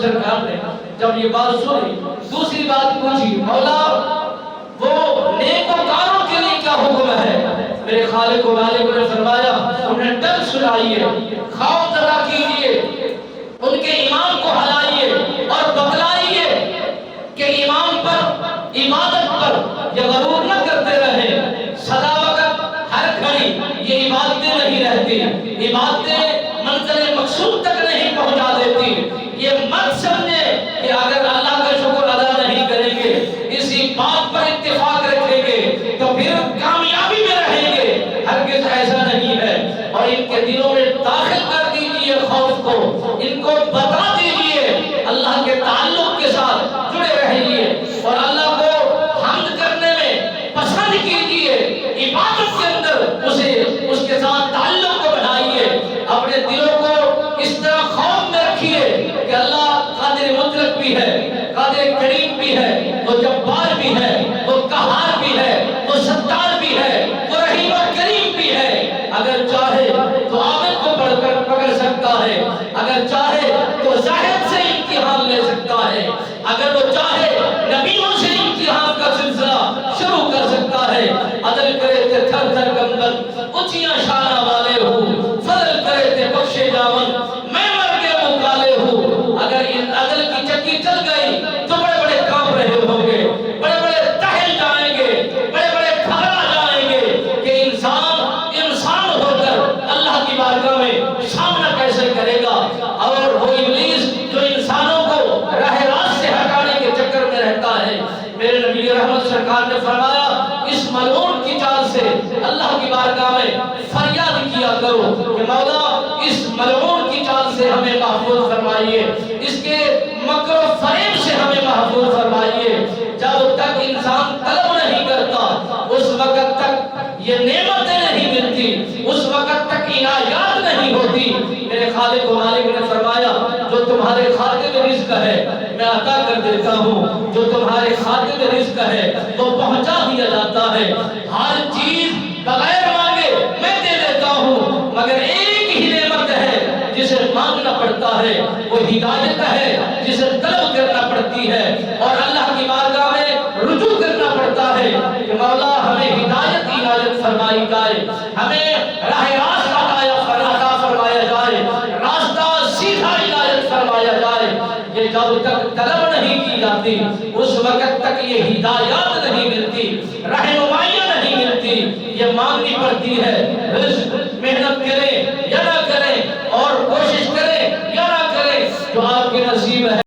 سرکار نے جب یہ بات سنی دوسری بات پوچھی، مولا وہ نیکوکاروں کے لیے کیا حکم ہے؟ میرے خالق و مالک نے فرمایا انہیں ڈر سنائیے، خوف زدہ کیجئے، ان کے امام کو ہلائیے اور بتلائیے کہ امام پر، عبادت پر یہ غرور نہ کرتے رہیں، سدا وقت ہر گھڑی یہ عبادتیں نہیں رہتی، عبادتیں منزل مقصود تک نہیں پہنچا دیتی۔ یہ مت سمجھے کہ اگر اللہ کا شکر ادا نہیں کریں گے، اسی بات پر اتفاق رکھیں گے تو پھر کامیابی میں رہیں گے، ہرگز ایسا نہیں ہے۔ اور ان کے دلوں میں داخل کر دیجئے خوف کو، ان کو بتا دیجئے اللہ کے تعلق کے ساتھ جڑے رہیے اور اللہ کو حمد کرنے میں پسند کیجئے، عبادت کے اندر اس کے ساتھ تعلق کو بڑھائیے، اپنے دلوں کو اس طرح خوف میں رکھیے کہ اللہ قادر مطلق بھی ہے، قادر کریم بھی ہے، وہ جبار بھی ہے، وہ قہار بھی ہے، وہ ستار بھی ہے، وہ رحیم و کریم بھی ہے۔ اگر چاہے تو عابد کو پڑھ کر پکڑ سکتا ہے، اگر چاہے تو زاہد سے امتحان لے سکتا ہے، اگر وہ چاہے نبیوں سے امتحان کا سلسلہ شروع کر سکتا ہے۔ عدل کرے تے تھر تھر کمبل، اونچیاں شانہ والے ہو، فضل کرے تے بخشے جاون، میں مر کے مکالے ہوں۔ اگر ان عدل کی چکی چل گئی تو بڑے بڑے کام رہے ہوں گے، بڑے بڑے تہل جائیں گے، بڑے بڑے گھبرا جائیں گے کہ انسان ہو کر اللہ کی بارگاہ میں سامنا کیسے کرے گا۔ اور وہ ابلیس جو انسانوں کو راہ راست سے ہٹانے کے چکر میں رہتا ہے، میرے نبی رحمت سرکار نے فرمایا اس ملعون کی چال سے اللہ کی بارگاہ میں فریاد کیا کرو کہ مولا اس ملعون کی چال سے ہمیں محفوظ فرمائیے، اس کے مکر و فریب سے ہمیں محفوظ فرمائیے۔ جب تک انسان طلب نہیں کرتا اس وقت تک یہ نعمتیں نہیں ملتی، اس وقت تک عنایات نہیں ہوتی۔ میرے خالق و مالک نے فرمایا جو تمہارے کھاتے میں رزق ہے میں عطا کر دیتا ہوں، جو تمہارے کھاتے میں رزق ہے وہ پہنچا دیا جاتا ہے، ہر چیز بغیر مانگے میں دے دیتا ہوں، مگر ایک ہی نعمت ہے جسے مانگنا پڑتا ہے، وہ ہدایت ہے جسے طلب کرنا پڑتی ہے اور اللہ کی بارگاہ میں رجوع کرنا پڑتا ہے کہ مولا ہمیں ہدایت عنایت فرمائی جائے، ہمیں راہ راست عطا فرمایا جائے، راستہ سیدھا عنایت فرمایا جائے۔ یہ جب تک طلب نہیں کی جاتی اس وقت تک یہ ہدایات نہیں ملتی، رہنمائیاں نہیں ملتی، یہ مانگنی پڑتی ہے۔